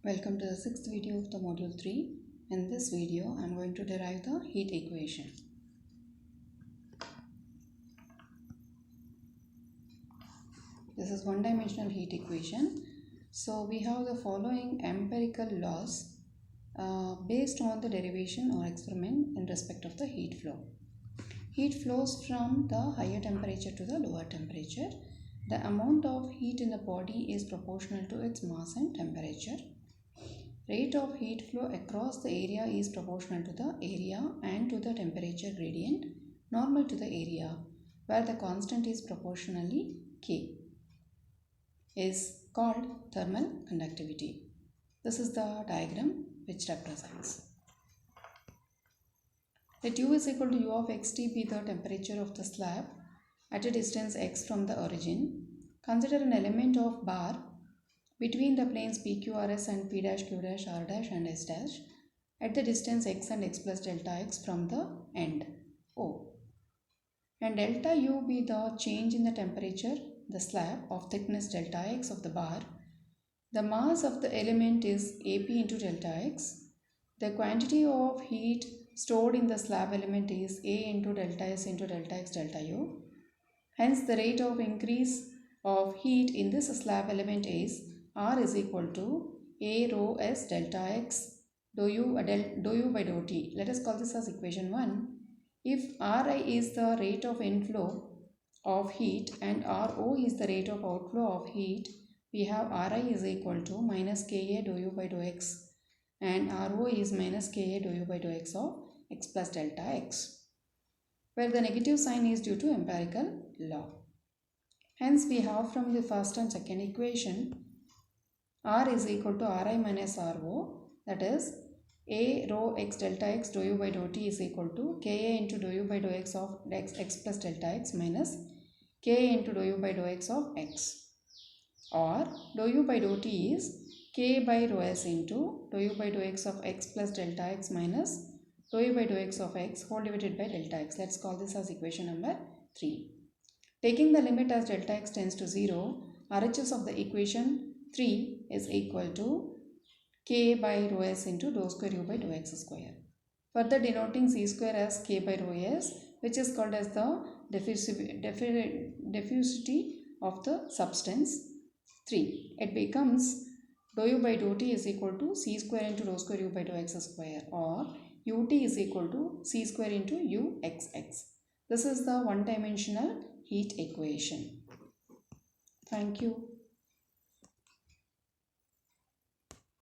Welcome to the sixth video of the module 3. In this video, I am going to derive the heat equation. This is one-dimensional heat equation. So we have the following empirical laws based on the derivation or experiment in respect of the heat flow. Heat flows from the higher temperature to the lower temperature. The amount of heat in the body is proportional to its mass and temperature. Rate of heat flow across the area is proportional to the area and to the temperature gradient normal to the area, where the constant is proportionally K, is called thermal conductivity. This is the diagram which represents. Let U is equal to U of xt be the temperature of the slab at a distance x from the origin. Consider an element of bar between the planes PQRS and P dash Q dash R dash and S dash at the distance x and x plus delta x from the end O, and delta U be the change in the temperature, the slab of thickness delta x of the bar. The mass of the element is AP into delta x. The quantity of heat stored in the slab element is A into delta S into delta x delta U. Hence the rate of increase of heat in this slab element is R is equal to A rho S delta x dou U by dou T. Let us call this as equation 1. If Ri is the rate of inflow of heat and Ro is the rate of outflow of heat, we have Ri is equal to minus Ka dou U by dou x and Ro is minus Ka dou U by dou x of x plus delta x, where the negative sign is due to empirical law. Hence we have from the first and second equation R is equal to Ri minus Ro, that is A rho x delta x dou U by dou T is equal to Ka into dou U by dou x of x plus delta x minus Ka into dou U by dou x of x, or dou U by dou T is K by rho S into dou U by dou x of x plus delta x minus dou U by dou x of x whole divided by delta x. Let's call this as equation number 3. Taking the limit as delta x tends to 0, RHS of the equation 3 is equal to K by rho S into dou square U by dou x square. Further denoting C square as K by rho S, which is called as the diffusivity of the substance 3. It becomes dou U by dou T is equal to C square into dou square U by dou x square, or UT is equal to C square into UXX. This is the one-dimensional heat equation. Thank you.